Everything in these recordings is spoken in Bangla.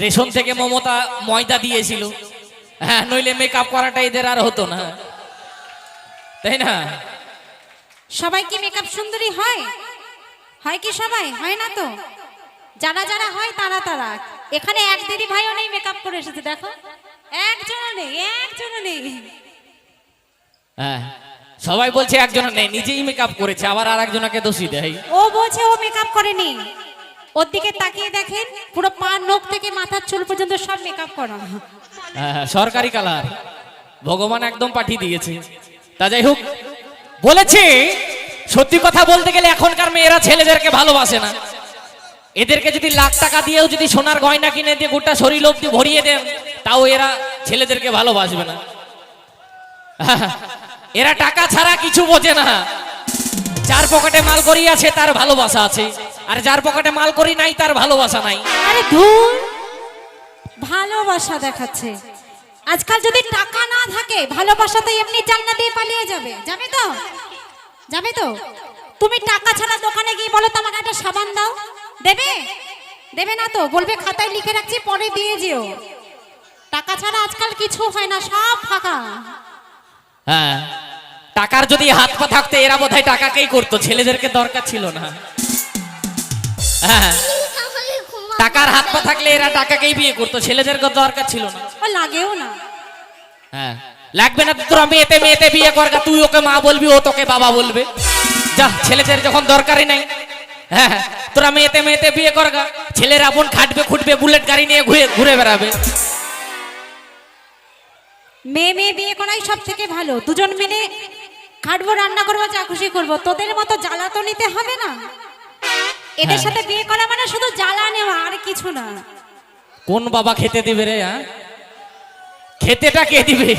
রেশন থেকে মমতা ময়দা দিয়েছিল, হ্যাঁ, নইলে মেকআপ করাটা এদের আর হতো না, তাই না? সবাই কি মেকআপ সুন্দরী হয়? হয় কি সবাই? হয় না তো। যারা যারা হয় তারা তারা। এখানে এক দিদি ভাইও নেই মেকআপ করে এসেছে, দেখো একজনও নেই, একজনও নেই। হ্যাঁ, সবাই বলছে একজন নেই, নিজেই মেকআপ করেছে, আবার আর একজনকে দোষী দেয়। ও বলছে ও মেকআপ করেনি, ওর দিকে তাকিয়ে দেখেন পুরো পা নখ থেকে মাথার চুল পর্যন্ত সব মেকআপ করা। হ্যাঁ, সরকারি কালার ভগবান একদম পাঠিয়ে দিয়েছে। তা যাই হোক, বলেছে সত্যি কথা বলতে গেলে এখনকার মেয়েরা ছেলেদেরকে ভালোবাসে না। এদেরকে যদি লাখ টাকা দিয়েও যদি সোনার গয়না কিনে দিয়ে গোটা শরীর অব্দি ভরিয়ে দেন, তাও এরা ছেলেদেরকে ভালোবাসবে না। এরা টাকা ছাড়া কিছু বোঝে না। যার পকেটে মাল করি আছে তার ভালোবাসা আছে, আর যার পকেটে মাল করি নাই তার ভালোবাসা নাই। আরে ধুর, ভালোবাসা দেখাচ্ছে। আজকাল যদি টাকা না থাকে ভালোবাসা তো এমনি জানলা দিয়ে পালিয়ে যাবে। যাবে তো? যাবে তো? তুমি টাকা ছাড়া দোকানে গিয়ে বলো তো আমাকে একটা সাবান দাও, দেবে? দেবে না তো, বলবে খাতায় লিখে রাখছি পরে দিয়ে যেও। টাকা ছাড়া আজকাল কিছু হয় না, সব ফাঁকা। হ্যাঁ, টাকার যদি হাত পা থাকতো এরা বোধহয় টাকাকেই করতো, ছেলেদেরকে দরকার ছিল না। হ্যাঁ, টাকার হাত পা থাকলে এরা টাকাকেই বিয়ে করতো, ছেলেদেরকে দরকার ছিল না। ও লাগেও না। হ্যাঁ, লাগবে না তো, তোরা মেয়েতে মেয়েতে বিয়ে করগা, তুই ওকে মা বলবি, ও তোকে বাবা বলবে। যা, ছেলেদের যখন দরকারই নাই। হ্যাঁ, তোরা মেয়েতে মেয়েতে বিয়ে করগা, ছেলেরা আপন খাটবে খুঁটবে, বুলেট গাড়ি নিয়ে ঘুরে ঘুরে বেড়াবে। মেয়ে মেয়ে বিয়ে করাই সব থেকে ভালো। দুজন মিলে খাটবো, রান্না করবো, যা খুশি করবো। তোদের মতো জ্বালা তো নিতে হবে না। এদের সাথে বিয়ে করা মানে শুধু জ্বালা নেওয়া, আর কিছু না। কোন বাবা খেতে দিবে রে? হ্যাঁ, খেতেটা কে দিবে?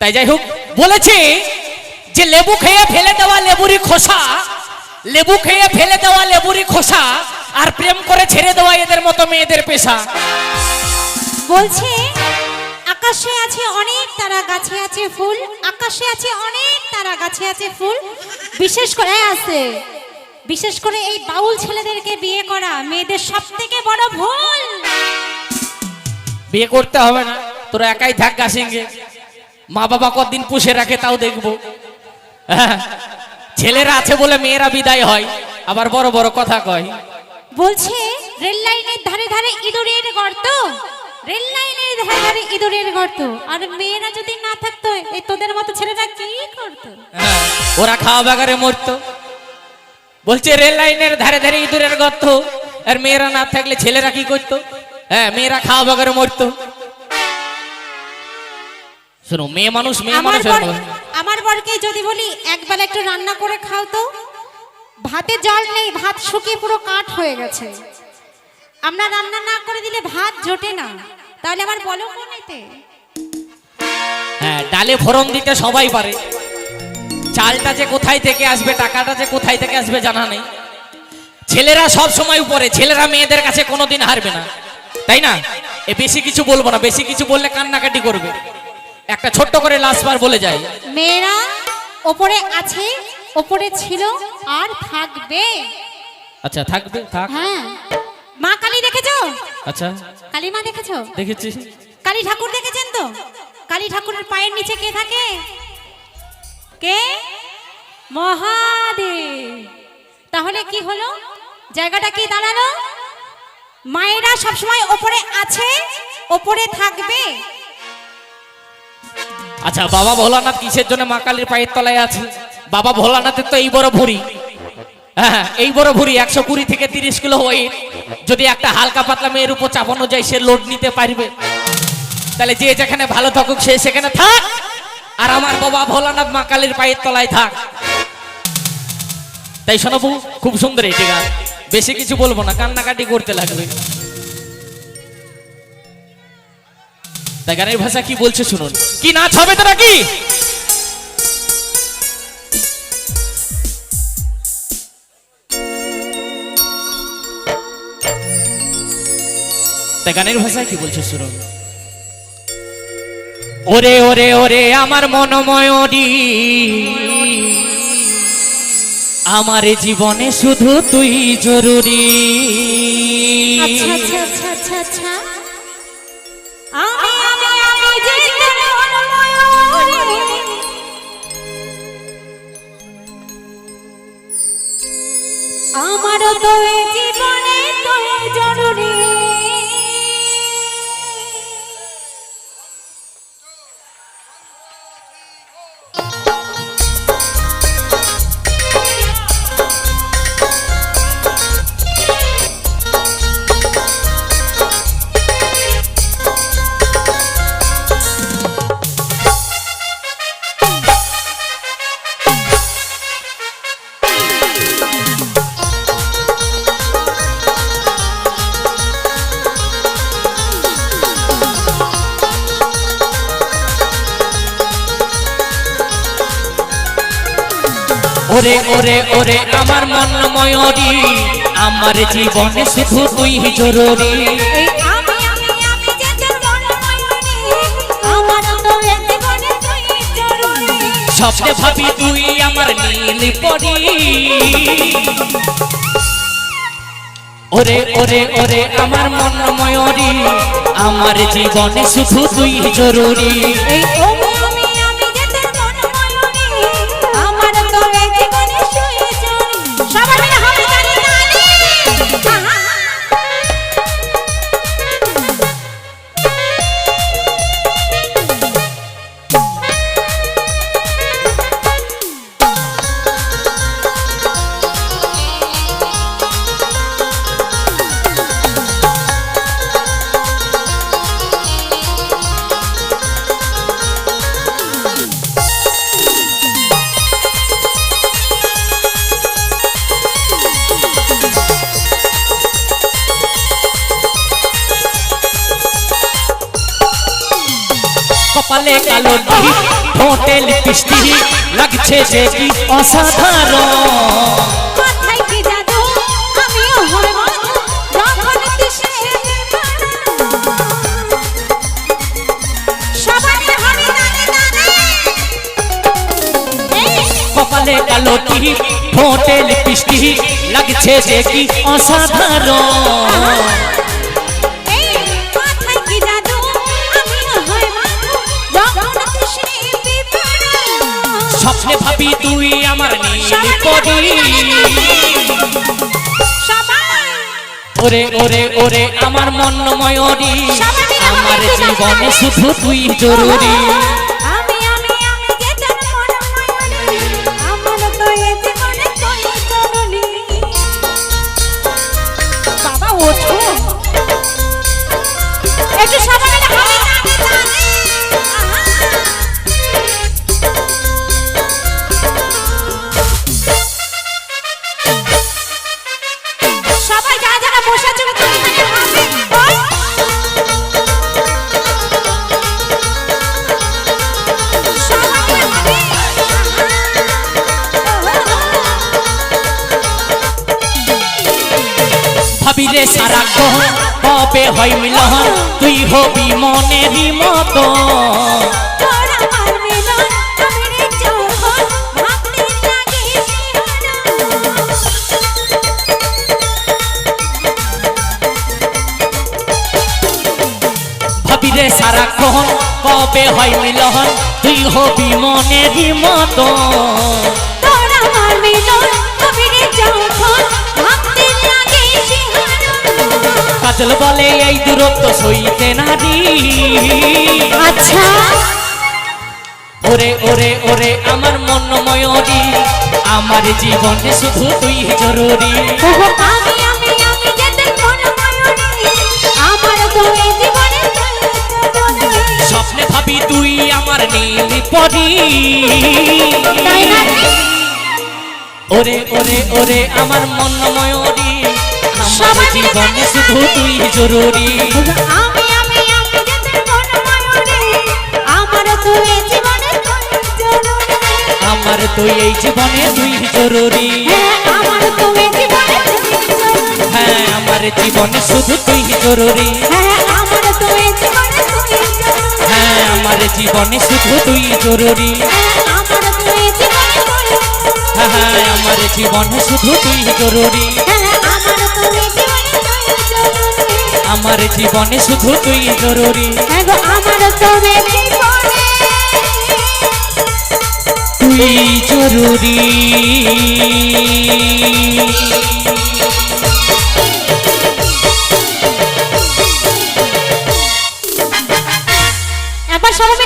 তাই যাই হোক, বলেছে যে লেবু খেয়ে ফেলে দেওয়া লেবুরি খোসা, লেবু খেয়ে ফেলে দেওয়া লেবুরি খোসা, আর প্রেম করে ছেড়ে দেওয়া এদের মতো মেয়েদের পেশা। বলছে আকাশে আছে অনেক তারা, গাছে আছে ফুল। আকাশে আছে অনেক তারা, গাছে আছে ফুল। বিশেষ করে এই বাউল ছেলেদেরকে বিয়ে করা মেয়েদের সব থেকে বড় ভুল। বিয়ে করতে হবে না, তোরা একাই থাক গাছিঙ্গে, মা বাবা কতদিন পুষে রাখে তাও দেখবো। ছেলেরা আছে বলে মেয়েরা বিদায় হয়, আবার বড় বড় কথা কয়। বলছে রেল লাইনের ধারে ধারে ইঁদুরের গর্ত, রেল লাইনের ধারে ধারে ইঁদুরের গর্ত। আর মেয়েরা যদি না থাকতো, এই তোদের মতো ছেলেরা কি করতো? ওরা খাওয়া বাগারে মরতো। বলছে রেল লাইনের ধারে ধারে ইঁদুরের গর্ত, আর মেয়েরা না থাকলে ছেলেরা কি করতো? হ্যাঁ, মেয়েরা খাওয়া বাগারে মরতো। শোনো, মেয়ে মানুষ মেয়ে মানুষ। আমার বরকে যদি বলি একবেলা একটু রান্না করে খাও তো, ভাতে জল নেই, ভাত শুকিয়ে পুরো কাঠ হয়ে গেছে। আমরা রান্না না করে দিলে ভাত জোটে না, তাহলে আমার বলো কোন এতে? হ্যাঁ, ডালে ফোড়ন দিতে সবাই পারে, চালটা যে কোথায় থেকে আসবে, টাকাটা যে কোথায় থেকে আসবে জানা নেই। ছেলেরা সব সময় উপরে, ছেলেরা মেয়েদের কাছে কোনোদিন হারবে না, তাই না? এ বেশি কিছু বলবো না, বেশি কিছু বললে কান্নাকাটি করবে। একটা ছোট্ট করে লাস্ট বার বলে যাই, মেয়েরা ওপরে আছে, ওপরে ছিল, আর থাকবে। আচ্ছা, থাকবে, থাক। হ্যাঁ, মা কালী দেখেছো? আচ্ছা, কালী মা দেখেছো? দেখেছি। কালী ঠাকুর দেখেছেন তো? কালী ঠাকুরের পায়ের নিচে কে থাকে? কে? মহাদেব। তাহলে কি হলো? জায়গাটা কি দাঁড়ালো? মায়েরা সবসময় ওপরে আছে, ওপরে থাকবে। আচ্ছা, বাবা ভোলানাথ কিসের জন্য মা কালীর পায়ের তলায় আছে? বাবা ভোলানাথের তো এই বড় ভুঁড়ি। হ্যাঁ, এই বড় ভুঁড়ি, 120 থেকে 30 কিলো ওয়েট। যদি একটা হালকা পাতলা মেয়ের উপর চাপানো যায়, সে লোড নিতে পারবে? তাহলে যে যেখানে ভালো থাকুক সে সেখানে থাক, আর আমার বাবা ভোলানাথ মা কালীর পায়ের তলায় থাক। তাই শোনাবো, খুব সুন্দর এটি গান, বেশি কিছু বলবো না, কান্নাকাটি করতে লাগবে। তাই গানের ভাষা কি বলছে শুনুন। কি নাচ হবে তো নাকি? তাই গানের ভাষায় কি বলছে শুনুন। ওরে ওরে ওরে আমার মনময়ূরী, আমার জীবনে শুধু তুই জরুরি। আচ্ছা আচ্ছা আচ্ছা আচ্ছা আচ্ছা আমি যে তোর ময়ূরী, আমারও তো এই জীবনে তুই জরুরি। ওরে ওরে ওরে আমার মন ময়ূরী, আমার জীবনে শুধু তুই জরুরি। এই আমি যে তোর ময়ূরী, আমারও তো এই জীবনে তুই জরুরি। স্বপ্নে ভাবি তুই আমার নীল পরি। ওরে ওরে ওরে আমার মন ময়ূরী, আমার জীবনে শুধু তুই জরুরি। এই আমি যে তোর ময়ূরী, আমারও তো এই জীবনে তুই জরুরি। সবাই মিলে হাতে তালি তালি। কপালে কালো টিপ, ঠোঁটে লিপস্টিক, লাগছে যে কি অসাধারণ। মাথায় কি জাদু, আমিও হই মধু, যখন দিশে সবাই হাতে তালি তালি। কপালে কালো টিপ, ঠোঁটে লিপস্টিক, লাগছে যে কি অসাধারণ। এই মাথায় কি জাদু, আমিও হই মধু, যখন দিশে স্বপ্নে ভাবি তুই আমার নীল পরি। সবাই ওরে ওরে ওরে আমার মন ময়ূরী, আমার জীবনে শুধু তুই জরুরি। আমি যে তোর ময়ূরী, আমারও তো এই জীবনে তুই জরুরি। বাবা ওঠো, একটু সবাই মিলে হাতে তালি তালি। সবাই যারা যারা বসে আছে তালি তালি হাতে। সবাই হাতে। ভাবিলে সারাক্ষণ কবে হয় মিলন, তুই হবি মনেরই মতো। তোর আমার মিলন, আমি যখন ভাবতে লাগি ভাবিলে সারাক্ষণ কবে হয় মিলন, তুই হবি মনেরই মতো। তোর আমার মিলন, আমি যখন ভাবতে লাগি কাজল বলে এই দূরত্ব সইতে নারী। আচ্ছা ওরে ওরে ওরে আমার মন ময়ূরী, আমার জীবনে শুধু তুই জরুরি। আমি যে তোর ময়ূরী, আমার তো এই জীবনে তুই জরুরি। স্বপ্নে ভাবি তুই আমার নীল পরি। তাই না? ওরে ওরে ওরে আমার মন ময়ূরী, আমার জীবনে শুধু তুই জরুরি। আমি যে তোর ময়ূরী, আমার তো এই জীবনে তুই জরুরি। আমার তো এই জীবনে তুই জরুরি। আমার তো এই জীবনে তুই জরুরি। হ্যাঁ আমার জীবনে শুধু তুই জরুরি। আমার তো এই জীবনে তুই জরুরি। হ্যাঁ আমার জীবনে শুধু তুই জরুরি। আমার তো এই জীবনে তুই জরুরি। হ্যাঁ আমার জীবনে শুধু তুই জরুরি আমার তুমি জীবনে তুই জরুরি আমার জীবনে শুধু তুই জরুরি হ্যাঁ গো আমার তুমি জীবনে তুই জরুরি